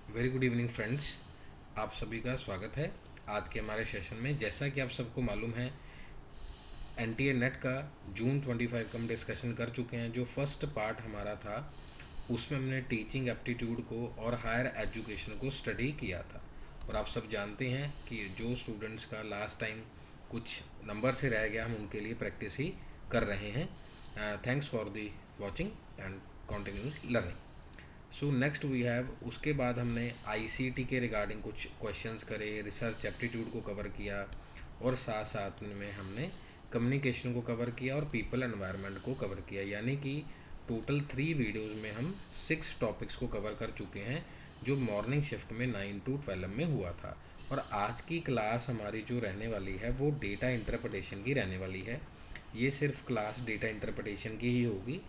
Very good evening friends. आप सभी का स्वागत है आज के हमारे सेशन में। जैसा कि आप सबको मालूम है, एनटीए नेट का जून 25 का हम डिस्कशन कर चुके हैं। जो फर्स्ट पार्ट हमारा था उसमें हमने टीचिंग एप्टीट्यूड को और हायर एजुकेशन को स्टडी किया था। और आप सब जानते हैं कि जो स्टूडेंट्स का लास्ट टाइम कुछ नंबर से रह गया, हम उनके लिए प्रैक्टिस ही कर रहे हैं। Thanks for the watching and continues learning. So next we have, उसके बाद हमने आईसीटी के रिगार्डिंग कुछ क्वेश्चंस करे, रिसर्च एप्टीट्यूड को कवर किया और साथ साथ में हमने कम्युनिकेशन को कवर किया और पीपल एनवायरनमेंट को कवर किया। यानी कि टोटल 3 वीडियोस में हम 6 टॉपिक्स को कवर कर चुके हैं जो मॉर्निंग शिफ्ट में 9 to 12 में हुआ था। और आज की क्लास हमारी जो रहने वाली है वो डेटा इंटरप्रिटेशन की रहने वाली है। ये सिर्फ क्लास डेटा इंटरप्रिटेशन की ही होगी।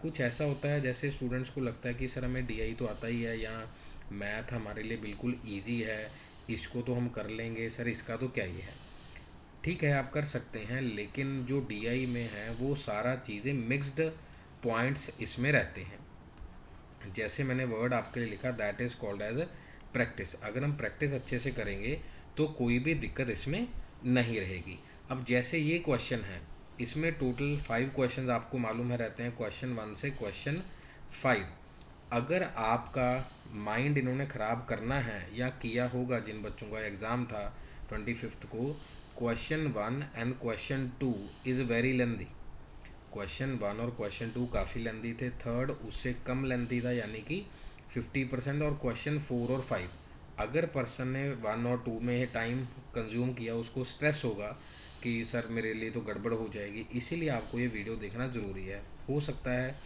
कुछ ऐसा होता है जैसे स्टूडेंट्स को लगता है कि सर हमें डीआई तो आता ही है या मैथ हमारे लिए बिल्कुल इजी है, इसको तो हम कर लेंगे, सर इसका तो क्या ही है। ठीक है, आप कर सकते हैं, लेकिन जो डीआई में है वो सारा चीज़ें मिक्स्ड पॉइंट्स इसमें रहते हैं। जैसे मैंने वर्ड आपके लिए लिखा, that is called as practice. अगर हम प्रैक्टिस अच्छे से करेंगे तो कोई भी दिक्कत इसमें नहीं रहेगी। अब जैसे ये क्वेश्चन है, इसमें टोटल 5 क्वेश्चन आपको मालूम है रहते हैं, क्वेश्चन 1 से क्वेश्चन 5। अगर आपका माइंड इन्होंने ख़राब करना है या किया होगा, जिन बच्चों का एग्ज़ाम था 25 को, question 1 and question 2 is very lengthy. Question 1 और क्वेश्चन 2 काफ़ी लेंदी थे, थर्ड उससे कम लेंदी था यानी कि 50%। और क्वेश्चन 4 और 5 अगर पर्सन ने 1 और 2 में टाइम कंज्यूम किया, उसको स्ट्रेस होगा कि सर मेरे लिए तो गड़बड़ हो जाएगी। इसीलिए आपको ये वीडियो देखना ज़रूरी है। हो सकता है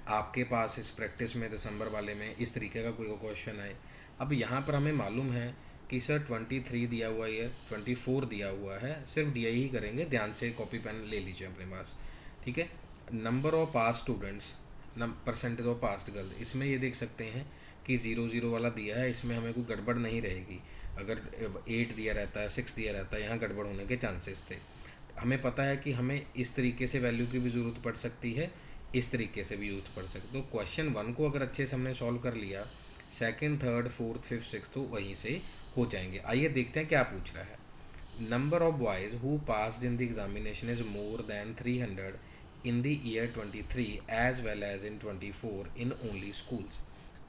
आपके पास इस प्रैक्टिस में दिसंबर वाले में इस तरीके का कोई क्वेश्चन आए। अब यहाँ पर हमें मालूम है कि सर 23 दिया हुआ है, 24 दिया हुआ है, सिर्फ डी ही करेंगे। ध्यान से कॉपी पेन ले लीजिए अपने पास, ठीक है। Number of pass students, percentage of past girl, इसमें ये देख सकते हैं कि 0 वाला दिया है, इसमें हमें कोई गड़बड़ नहीं रहेगी। अगर 8 दिया रहता है, 6 दिया रहता है, यहाँ गड़बड़ होने के चांसेस थे। हमें पता है कि हमें इस तरीके से वैल्यू की भी ज़रूरत पड़ सकती है, इस तरीके से भी यूज़ पड़ सकती है। तो क्वेश्चन 1 को अगर अच्छे से हमने सॉल्व कर लिया, second, third, fourth, fifth, six तो वहीं से हो जाएंगे। आइए देखते हैं क्या पूछ रहा है। Number of boys who passed in the examination is more than 300 in the year 23 as well as in 24 in only schools.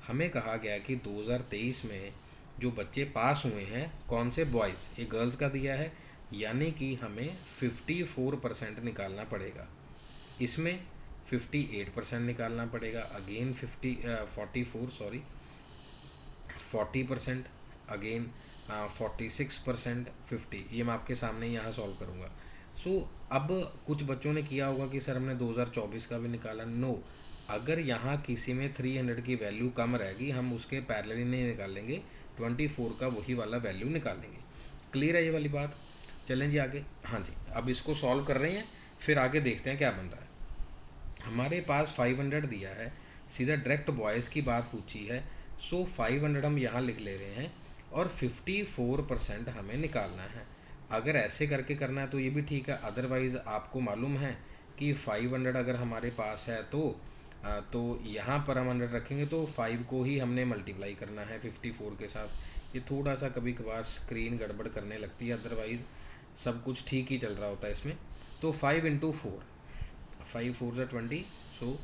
हमें कहा गया कि 2023 में जो बच्चे पास हुए हैं, कौन से बॉयज़, ये गर्ल्स का दिया है, यानी कि हमें 54% निकालना पड़ेगा। इसमें 58% निकालना पड़ेगा, अगेन 40%, अगेन 46%, 50। ये मैं आपके सामने यहाँ सॉल्व करूँगा। अब कुछ बच्चों ने किया होगा कि सर हमने 2024 का भी निकाला। नो, अगर यहाँ किसी में 300 की वैल्यू कम रहेगी, हम उसके पैरेलल नहीं निकालेंगे, 24 का वही वाला वैल्यू निकालेंगे। क्लियर है ये वाली बात? चलें जी आगे। हाँ जी, अब इसको सॉल्व कर रहे हैं, फिर आगे देखते हैं क्या बन रहा है। हमारे पास 500 दिया है, सीधा डायरेक्ट बॉयज़ की बात पूछी है। 500 हम यहाँ लिख ले रहे हैं और 54% हमें निकालना है। अगर ऐसे करके करना है तो ये भी ठीक है, अदरवाइज़ आपको मालूम है कि 500 अगर हमारे पास है तो यहाँ पर हम 100 रखेंगे तो 5 को ही हमने मल्टीप्लाई करना है 54 के साथ। ये थोड़ा सा कभी कभार स्क्रीन गड़बड़ करने लगती है, अदरवाइज़ सब कुछ ठीक ही चल रहा होता है इसमें। तो 5 × 4, 5 4 20, सो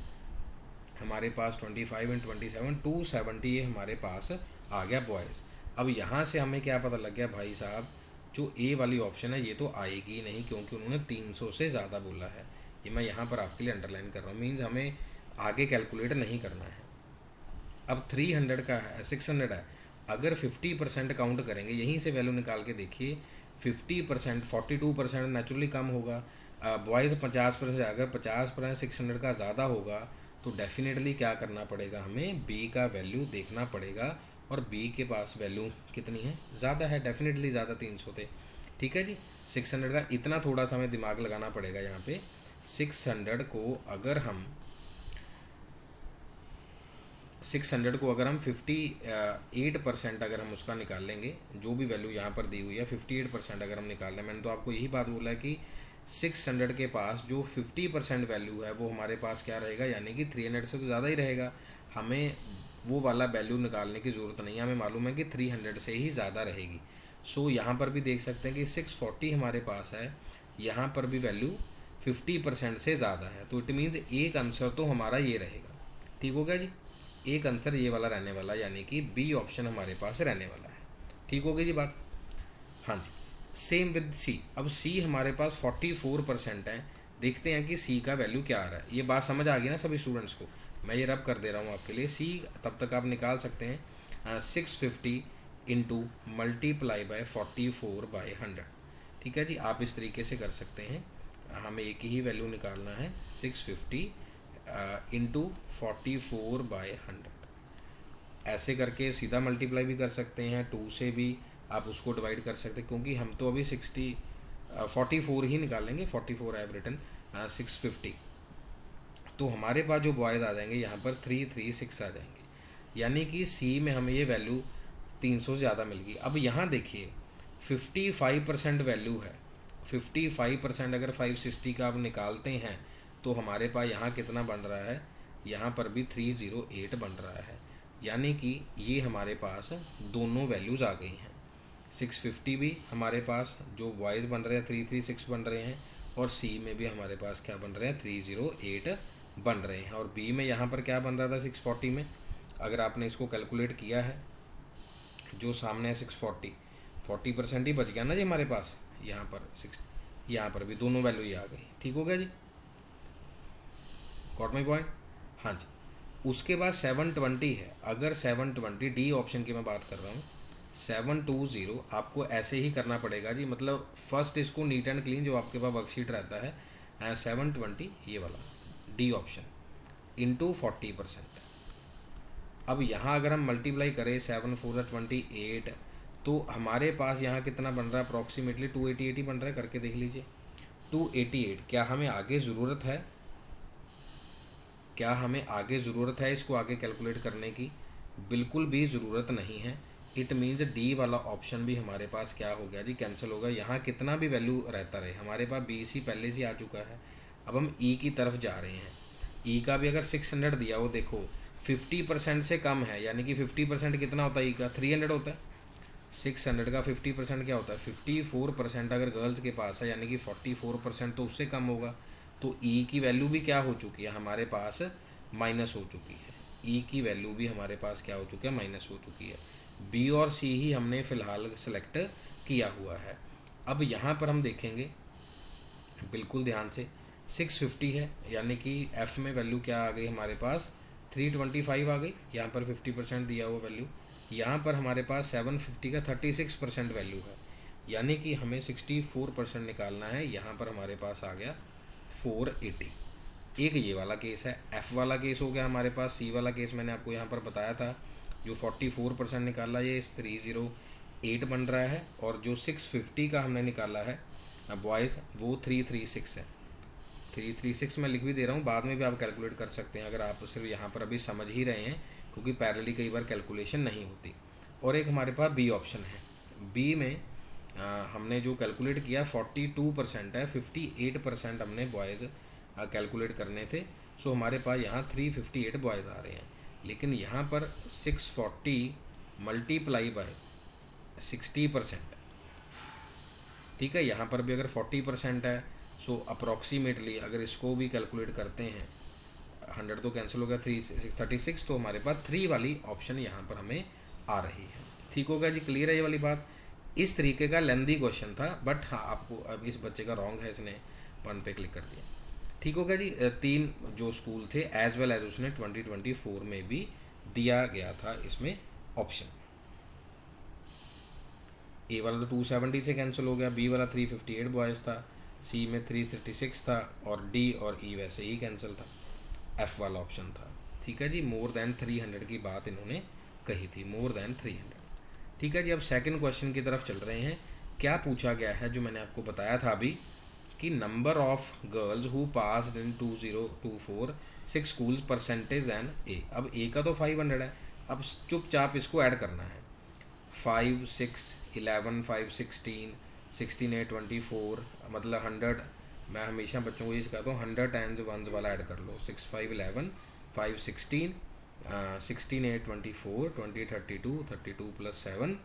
हमारे पास 25 × 27, 270 ये हमारे पास आ गया बॉयज़। अब यहाँ से हमें क्या पता लग गया भाई साहब, जो ए वाली ऑप्शन है ये तो आएगी नहीं, क्योंकि उन्होंने 300 से ज़्यादा बोला है। ये मैं यहाँ पर आपके लिए अंडरलाइन कर रहा हूँ, मीन्स हमें आगे कैलकुलेट नहीं करना है। अब 300 का है, 600 है, अगर 50% काउंट करेंगे, यहीं से वैल्यू निकाल के देखिए, 50%, 42% नेचुरली कम होगा। बॉयज़ 50%, अगर 50% 600 का ज़्यादा होगा तो डेफिनेटली क्या करना पड़ेगा, हमें बी का वैल्यू देखना पड़ेगा। और बी के पास वैल्यू कितनी है, ज़्यादा है, डेफिनेटली ज़्यादा 300 थे। ठीक है जी, 600 का इतना थोड़ा सा हमें दिमाग लगाना पड़ेगा यहाँ पे। 600 को अगर हम 58% अगर हम उसका निकाल लेंगे, जो भी वैल्यू यहाँ पर दी हुई है 58% अगर हम निकाल लें, मैंने तो आपको यही बात बोला है कि 600 के पास जो 50% वैल्यू है वो हमारे पास क्या रहेगा, यानी कि 300 से तो ज़्यादा ही रहेगा। हमें वो वाला वैल्यू निकालने की ज़रूरत नहीं है, हमें मालूम है कि 300 से ही ज़्यादा रहेगी। सो यहाँ पर भी देख सकते हैं कि 640 हमारे पास है, यहाँ पर भी वैल्यू 50% से ज़्यादा है, तो इट मीन्स एक आंसर तो हमारा ये रहेगा। ठीक हो गया जी, एक आंसर ये वाला रहने वाला, यानी कि बी ऑप्शन हमारे पास रहने वाला है। ठीक हो गई जी बात। हाँ जी, सेम विद सी। अब सी हमारे पास 44% है, देखते हैं कि सी का वैल्यू क्या आ रहा है। ये बात समझ आ गई ना सभी स्टूडेंट्स को, मैं ये रब कर दे रहा हूँ आपके लिए। सी तब तक आप निकाल सकते हैं 650 इंटू मल्टीप्लाई बाय 44/100। ठीक है जी, आप इस तरीके से कर सकते हैं, हमें एक ही वैल्यू निकालना है 650 इंटू 44/100। ऐसे करके सीधा मल्टीप्लाई भी कर सकते हैं, 2 से भी आप उसको डिवाइड कर सकते हैं, क्योंकि हम तो अभी 44 ही निकालेंगे। 44 आई हैव रिटन 650, तो हमारे पास जो बॉयज़ आ जाएंगे यहाँ पर 336 आ जाएंगे, यानी कि सी में हमें ये वैल्यू 300 से ज़्यादा मिल गई। अब यहाँ देखिए 55% वैल्यू है, 55% अगर 560 का आप निकालते हैं तो हमारे पास यहाँ कितना बन रहा है, यहाँ पर भी 308 बन रहा है, यानी कि ये हमारे पास दोनों वैल्यूज़ आ गई हैं। 650 भी हमारे पास जो बॉयज़ बन रहे हैं 336 बन रहे हैं, और सी में भी हमारे पास क्या बन रहे हैं 308 बन रहे हैं। और बी में यहाँ पर क्या बन रहा था 640 में, अगर आपने इसको कैलकुलेट किया है, जो सामने है 640, 40% ही बच गया ना जी हमारे पास, यहाँ पर 6, यहाँ पर भी दोनों वैल्यू ही आ गई। ठीक हो गया जी, गॉट माई पॉइंट। हाँ जी, उसके बाद 720 है, अगर 720 डी ऑप्शन की मैं बात कर रहा हूँ, 720 आपको ऐसे ही करना पड़ेगा जी, मतलब फर्स्ट इसको नीट एंड क्लीन जो आपके पास वर्कशीट रहता है 720 ये वाला डी ऑप्शन इंटू 40%। अब यहाँ अगर हम मल्टीप्लाई करें 7 4 28, तो हमारे पास यहाँ कितना बन रहा है अप्रॉक्सीमेटली 288 बन रहा है, करके देख लीजिए 288। क्या हमें आगे ज़रूरत है, क्या हमें आगे ज़रूरत है इसको आगे कैलकुलेट करने की? बिल्कुल भी ज़रूरत नहीं है। इट मीन्स डी वाला ऑप्शन भी हमारे पास क्या हो गया जी, कैंसिल होगा। यहाँ कितना भी वैल्यू रहता रहे, हमारे पास बी सी पहले से आ चुका है। अब हम ई की तरफ जा रहे हैं, ई का भी अगर 600 दिया हो, देखो 50% से कम है, यानी कि 50% कितना होता है ई का 300 होता है। 600 का 50% क्या होता है 54%। अगर गर्ल्स के पास है यानी कि 44%, तो उससे कम होगा। तो ई की वैल्यू भी क्या हो चुकी है हमारे पास, माइनस हो चुकी है। ई की वैल्यू भी हमारे पास क्या हो चुकी है, माइनस हो चुकी है। बी और सी ही हमने फ़िलहाल सेलेक्ट किया हुआ है। अब यहाँ पर हम देखेंगे बिल्कुल ध्यान से, 650 है, यानी कि एफ़ में वैल्यू क्या आ गई हमारे पास 325 आ गई, यहाँ पर 50% दिया हुआ वैल्यू। यहाँ पर हमारे पास 750 का 36% वैल्यू है, यानी कि हमें 64% निकालना है। यहाँ पर हमारे पास आ गया 480। एक ये वाला केस है, एफ़ वाला केस हो गया हमारे पास। सी वाला केस मैंने आपको यहाँ पर बताया था, जो 44% निकाला ये 308 बन रहा है, और जो 650 का हमने निकाला है बॉयज़ वो 336 है। 336 मैं लिख भी दे रहा हूँ, बाद में भी आप कैलकुलेट कर सकते हैं अगर आप सिर्फ यहाँ पर अभी समझ ही रहे हैं, क्योंकि पैरेलली कई बार कैलकुलेशन नहीं होती। और एक हमारे पास बी ऑप्शन है, बी में हमने जो कैलकुलेट किया 42% है, 58% हमने बॉयज़ कैलकुलेट करने थे। सो हमारे पास यहाँ 358 बॉयज़ आ रहे हैं, लेकिन यहाँ पर 640 मल्टीप्लाई बाय 60%। ठीक है, यहाँ पर भी अगर 40% है, सो अप्रॉक्सीमेटली अगर इसको भी कैलकुलेट करते हैं, 100 तो कैंसिल हो गया, 36, तो हमारे पास 3 वाली ऑप्शन यहाँ पर हमें आ रही है। ठीक होगा जी, क्लियर है ये वाली बात। इस तरीके का लेंदी क्वेश्चन था, बट हाँ आपको अब इस बच्चे का रॉन्ग है, इसने 1 पे क्लिक कर दिया। ठीक होगा जी, 3 जो स्कूल थे एज वेल एज उसने 2024 में भी दिया गया था इसमें ऑप्शन। ए वाला तो 270 से कैंसिल हो गया, बी वाला 358 बॉयज़ था, सी में 336 था, और डी और ई वैसे ही कैंसिल था, एफ़ वाला ऑप्शन था। ठीक है जी, मोर देन 300 की बात इन्होंने कही थी, मोर देन 300। ठीक है जी, अब सेकंड क्वेश्चन की तरफ चल रहे हैं। क्या पूछा गया है, जो मैंने आपको बताया था अभी, कि number of girls who passed in 2024 6 schools percentage and A. अब ए का तो 500 है, अब चुपचाप इसको ऐड करना है। 5 6 11 5 16 16 8 24, मतलब 100। मैं हमेशा बच्चों को ये सिखाता हूँ 100 10s 1s वाला ऐड कर लो। 6 5 11 5 16 16 8 24 20 32 32 प्लस 7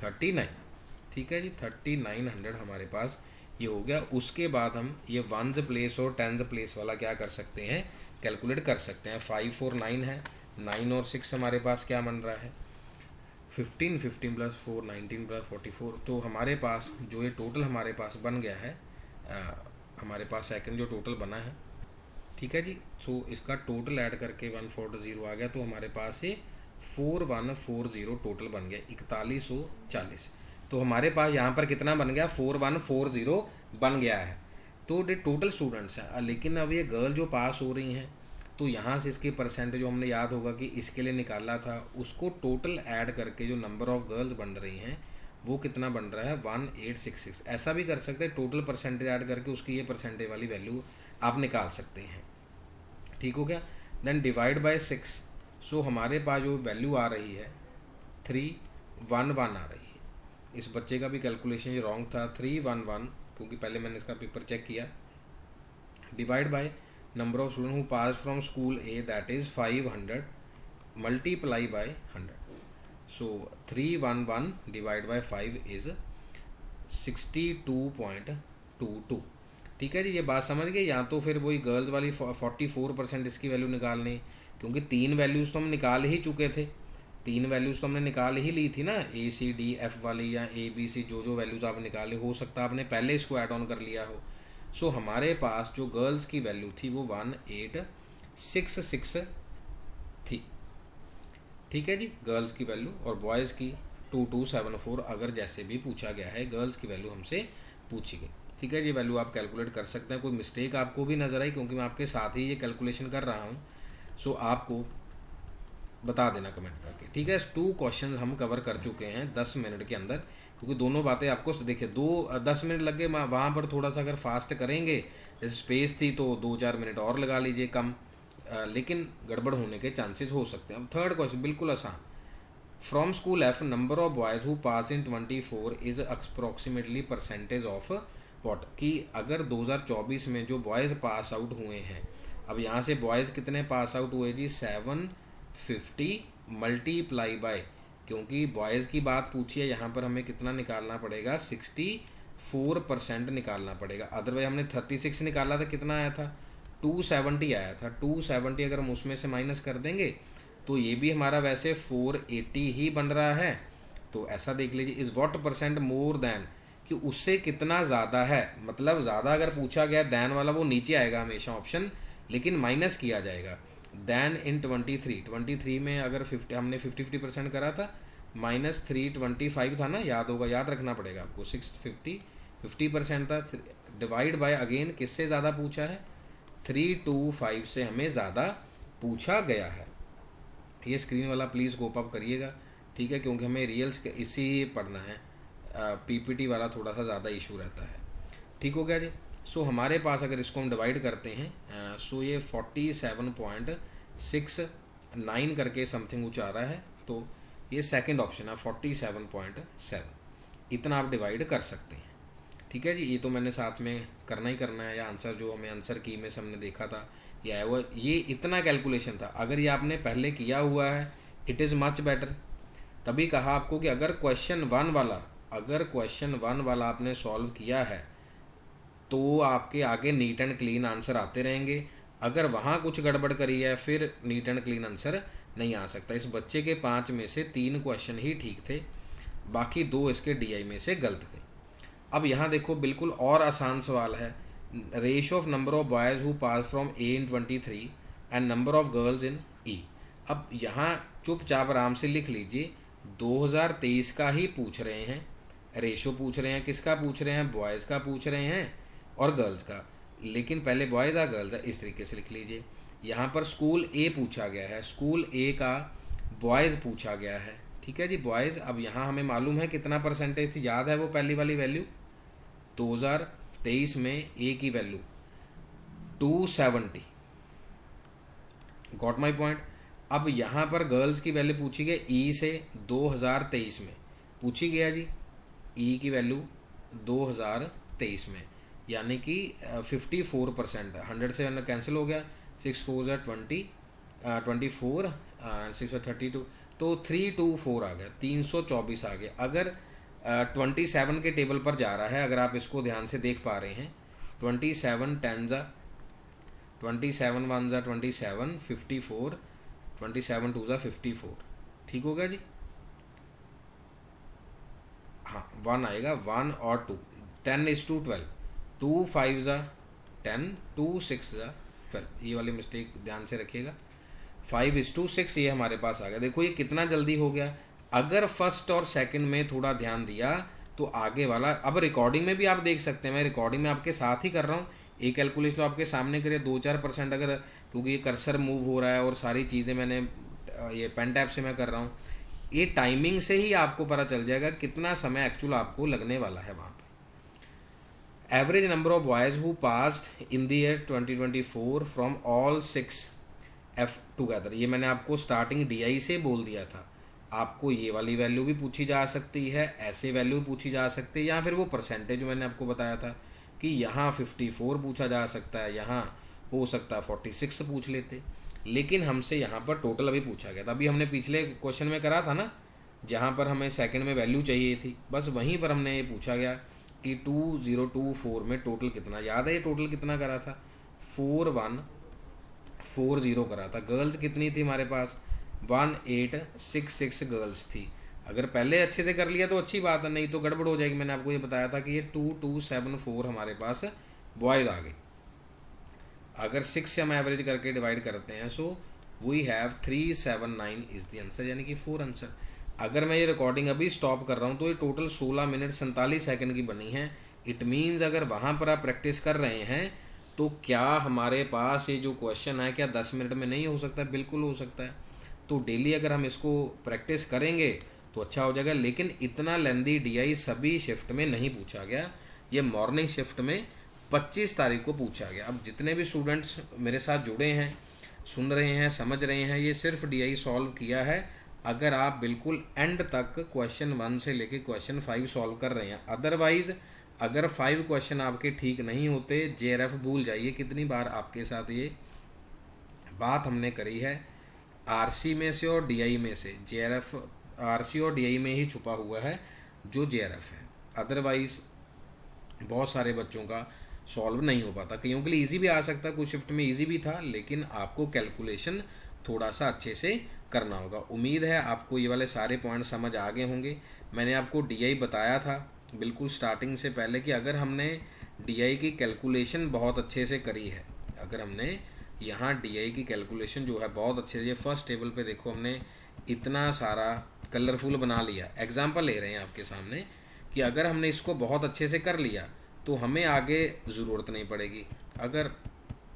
39। ठीक है जी, 3900 हमारे पास ये हो गया। उसके बाद हम ये वंस प्लेस और टेंस प्लेस वाला क्या कर सकते हैं, कैलकुलेट कर सकते हैं। 5 और 9 है, 9 और 6 हमारे पास क्या बन रहा है 15, 15 प्लस 4 19 प्लस 44। तो हमारे पास जो ये टोटल हमारे पास बन गया है, हमारे पास सेकंड जो टोटल बना है, ठीक है जी। सो इसका टोटल ऐड करके 140 आ गया, तो हमारे पास ये 4140 टोटल बन गया, 4140। तो हमारे पास यहाँ पर कितना बन गया 4140 बन गया है। तो ये टोटल स्टूडेंट्स हैं, लेकिन अब ये गर्ल जो पास हो रही हैं, तो यहाँ से इसके परसेंटेज जो हमने याद होगा कि इसके लिए निकाला था, उसको टोटल ऐड करके जो नंबर ऑफ गर्ल्स बन रही हैं वो कितना बन रहा है 1866। ऐसा भी कर सकते हैं, टोटल परसेंटेज ऐड करके उसकी ये परसेंटेज वाली वैल्यू आप निकाल सकते हैं। ठीक हो गया। Then divide by 6। सो हमारे पास जो वैल्यू आ रही है 311 आ रही है। इस बच्चे का भी कैलकुलेशन ये रॉन्ग था, 311, क्योंकि पहले मैंने इसका पेपर चेक किया। Divide by number of student who pass from school A, that is 500, multiply by 100। So 311 divide by 5 is 62.22। ठीक है जी, ये बात समझ गए। या तो फिर वही गर्ल्स वाली 44% इसकी वैल्यू निकालनी, क्योंकि 3 वैल्यूज़ तो हम निकाल ही चुके थे, 3 वैल्यूज़ तो हमने निकाल ही ली थी ना, ACDF वाली या ABC, जो वैल्यूज़ आप निकाले, हो सकता है आपने पहले इसको ऐड ऑन कर लिया हो। सो हमारे पास जो गर्ल्स की वैल्यू थी वो 1866 थी। ठीक है जी, गर्ल्स की वैल्यू, और बॉयज़ की 2274, अगर जैसे भी पूछा गया है गर्ल्स की वैल्यू हमसे पूछी गई। ठीक है जी, वैल्यू आप कैलकुलेट कर सकते हैं। कोई मिस्टेक आपको भी नज़र आई, क्योंकि मैं आपके साथ ही ये कैलकुलेशन कर रहा हूँ, सो आपको बता देना कमेंट करके। ठीक है, 2 क्वेश्चन हम कवर कर चुके हैं 10 मिनट के अंदर, क्योंकि दोनों बातें आपको देखिए 10 मिनट लग गए, वहाँ पर थोड़ा सा अगर फास्ट करेंगे, जैसे स्पेस थी तो 2-4 मिनट और लगा लीजिए कम, लेकिन गड़बड़ होने के चांसेस हो सकते हैं। अब थर्ड क्वेश्चन बिल्कुल आसान। From school F, number of boys who pass in 24 is approximately percentage of what, कि अगर 2024 में जो बॉयज़ पास आउट हुए हैं, अब यहाँ से बॉयज़ कितने पास आउट हुए जी 750 मल्टीप्लाई बाय, क्योंकि बॉयज़ की बात पूछी है, यहाँ पर हमें कितना निकालना पड़ेगा 64% निकालना पड़ेगा। अदरवाइज हमने 36 निकाला था, कितना आया था 270 आया था। 270 अगर हम उसमें से माइनस कर देंगे तो ये भी हमारा वैसे 480 ही बन रहा है। तो ऐसा देख लीजिए, is what percent more than, कि उससे कितना ज़्यादा है, मतलब ज़्यादा अगर पूछा गया दैन वाला वो नीचे आएगा हमेशा ऑप्शन, लेकिन माइनस किया जाएगा। दैन इन 23 में अगर 50 हमने 50% करा था, -325 था ना, याद होगा, याद रखना पड़ेगा आपको। 50% था, डिवाइड बाय अगेन किससे ज़्यादा पूछा है 325 से हमें ज़्यादा पूछा गया है। ये स्क्रीन वाला प्लीज़ गोप अप करिएगा, ठीक है, क्योंकि हमें रियल्स इसी पढ़ना है, PPT वाला थोड़ा सा ज़्यादा इशू रहता है। ठीक हो गया जी। सो हमारे पास अगर इसको हम डिवाइड करते हैं, सो ये 47.69 करके समथिंग कुछ आ रहा है, तो ये सेकंड ऑप्शन है 47.7, इतना आप डिवाइड कर सकते हैं। ठीक है जी, ये तो मैंने साथ में करना ही करना है, या आंसर जो हमें आंसर की में से हमने देखा था ये आया हुआ, ये इतना कैलकुलेशन था। अगर ये आपने पहले किया हुआ है इट इज़ मच बेटर। तभी कहा आपको कि अगर क्वेश्चन वन वाला आपने सॉल्व किया है तो आपके आगे नीट एंड क्लीन आंसर आते रहेंगे। अगर वहाँ कुछ गड़बड़ करी है फिर नीट एंड क्लीन आंसर नहीं आ सकता। इस बच्चे के 5 में से 3 क्वेश्चन ही ठीक थे, बाकी 2 इसके DI में से गलत थे। अब यहाँ देखो बिल्कुल और आसान सवाल है, ratio of number of boys who pass from A in 23 and number of girls in E। अब यहाँ चुपचाप आराम से लिख लीजिए, 2023 का ही पूछ रहे हैं, रेशियो पूछ रहे हैं, किसका पूछ रहे हैं, बॉयज़ का पूछ रहे हैं और गर्ल्स का, लेकिन पहले बॉयज़ या गर्ल्स है, इस तरीके से लिख लीजिए। यहाँ पर स्कूल A पूछा गया है, स्कूल A का बॉयज़ पूछा गया है, ठीक है जी, बॉयज़। अब यहाँ हमें मालूम है कितना परसेंटेज थी, याद है वो पहली वाली वैल्यू 2023 में A की वैल्यू 270, गॉट माई पॉइंट। अब यहाँ पर गर्ल्स की वैल्यू पूछी गई E से 2023 में पूछी गया जी, E की वैल्यू 2023 में, यानी कि 54%, 100 से 100 कैंसिल हो गया, 6 4 20, 24 632, तो 324 आ गया, 324 आ गया। अगर 27 के टेबल पर जा रहा है, अगर आप इसको ध्यान से देख पा रहे हैं, 27 10 जा 27 1 जा 27 54 27 2 जा 54, ठीक होगा जी। हाँ 1 आएगा, 1 और 2, 10:12, 2 5 जा 10, 2 6 जा 12, ये वाली मिस्टेक ध्यान से रखिएगा। 5:6 ये हमारे पास आ गया। देखो ये कितना जल्दी हो गया। अगर फर्स्ट और सेकंड में थोड़ा ध्यान दिया तो आगे वाला, अब रिकॉर्डिंग में भी आप देख सकते हैं, मैं रिकॉर्डिंग में आपके साथ ही कर रहा हूँ। एक कैलकुलेशन तो आपके सामने करिए, 2-4% अगर, क्योंकि ये कर्सर मूव हो रहा है और सारी चीज़ें मैंने ये पेन टैप से मैं कर रहा हूँ, ये टाइमिंग से ही आपको पता चल जाएगा कितना समय एक्चुअल आपको लगने वाला है वहाँ पे। Average number of boys who passed in the year 2024 from all 6 F together, ये मैंने आपको स्टार्टिंग DI से बोल दिया था। आपको ये वाली वैल्यू भी पूछी जा सकती है, ऐसे वैल्यू पूछी जा सकती है, या फिर वो परसेंटेज मैंने आपको बताया था कि यहाँ 54 पूछा जा सकता है, यहाँ हो सकता है 46 पूछ लेते, लेकिन हमसे यहाँ पर टोटल अभी पूछा गया था। अभी हमने पिछले क्वेश्चन में करा था ना, जहाँ पर हमें सेकंड में वैल्यू चाहिए थी, बस वहीं पर हमने ये पूछा गया कि 2024 में टोटल कितना। याद है ये टोटल कितना करा था? 4140 करा था। गर्ल्स कितनी थी हमारे पास? 1866 गर्ल्स थी। अगर पहले अच्छे से कर लिया तो अच्छी बात है, नहीं तो गड़बड़ हो जाएगी। मैंने आपको ये बताया था कि ये 2274 हमारे पास बॉयज़ आ गए। अगर 6 से हम एवरेज करके डिवाइड करते हैं, so we have 379 is the answer, यानी कि 4 आंसर। अगर मैं ये रिकॉर्डिंग अभी स्टॉप कर रहा हूँ तो ये टोटल 16 मिनट 47 सेकंड की बनी है। इट मीन्स अगर वहाँ पर आप प्रैक्टिस कर रहे हैं तो क्या हमारे पास ये जो क्वेश्चन है क्या 10 मिनट में नहीं हो सकता? बिल्कुल हो सकता है। तो डेली अगर हम इसको प्रैक्टिस करेंगे तो अच्छा हो जाएगा। लेकिन इतना लेंदी DI सभी शिफ्ट में नहीं पूछा गया, ये मॉर्निंग शिफ्ट में 25 तारीख को पूछा गया। अब जितने भी स्टूडेंट्स मेरे साथ जुड़े हैं, सुन रहे हैं, समझ रहे हैं, ये सिर्फ DI सॉल्व किया है अगर आप बिल्कुल एंड तक क्वेश्चन 1 से लेके क्वेश्चन 5 सॉल्व कर रहे हैं। अदरवाइज अगर 5 क्वेश्चन आपके ठीक नहीं होते, JRF भूल जाइए। कितनी बार आपके साथ ये बात हमने करी है, RC में से और DI में से। JRF RC और DI में ही छुपा हुआ है जो JRF है, अदरवाइज बहुत सारे बच्चों का सॉल्व नहीं हो पाता। कईयों के लिए ईजी भी आ सकता है, कुछ शिफ्ट में ईजी भी था, लेकिन आपको कैलकुलेशन थोड़ा सा अच्छे से करना होगा। उम्मीद है आपको ये वाले सारे पॉइंट समझ आ गए होंगे। मैंने आपको DI बताया था बिल्कुल स्टार्टिंग से पहले कि अगर हमने DI की कैलकुलेशन बहुत अच्छे से करी है, अगर हमने यहाँ DI की कैलकुलेशन जो है बहुत अच्छे से, फर्स्ट टेबल पे देखो हमने इतना सारा कलरफुल बना लिया। एग्जाम्पल ले रहे हैं आपके सामने कि अगर हमने इसको बहुत अच्छे से कर लिया तो हमें आगे ज़रूरत नहीं पड़ेगी। अगर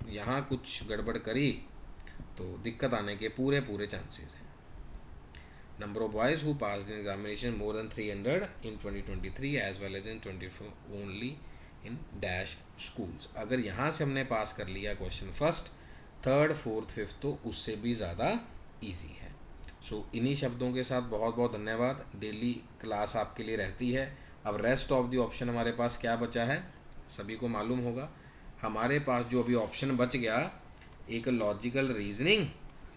यहाँ कुछ गड़बड़ करी तो दिक्कत आने के पूरे चांसेस हैं। Number of boys who passed in examination more than 300 in 2023 as well as in 24 only in dash schools. अगर यहाँ से हमने पास कर लिया question first, third, fourth, fifth, तो उससे भी ज़्यादा ईजी है। सो इन्हीं शब्दों के साथ बहुत बहुत धन्यवाद। डेली क्लास आपके लिए रहती है। अब रेस्ट ऑफ द ऑप्शन हमारे पास क्या बचा है सभी को मालूम होगा। हमारे पास जो अभी ऑप्शन बच गया, एक लॉजिकल रीजनिंग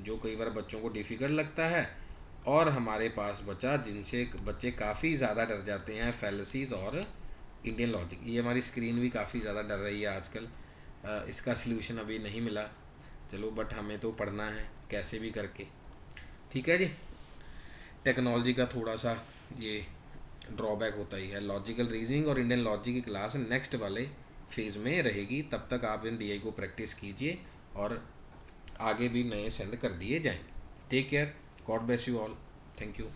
जो कई बार बच्चों को डिफ़िकल्ट लगता है, और हमारे पास बचा जिनसे बच्चे काफ़ी ज़्यादा डर जाते हैं, फैलेसीज और इंडियन लॉजिक। ये हमारी स्क्रीन भी काफ़ी ज़्यादा डर रही है आजकल, इसका सल्यूशन अभी नहीं मिला। चलो बट हमें तो पढ़ना है कैसे भी करके, ठीक है जी। टेक्नोलॉजी का थोड़ा सा ये ड्रॉबैक होता ही है। लॉजिकल रीजनिंग और इंडियन लॉजिक की क्लास नेक्स्ट वाले फेज़ में रहेगी, तब तक आप इन DI को प्रैक्टिस कीजिए और आगे भी नए सेंड कर दिए जाएंगे। Take care, God bless you all, thank you.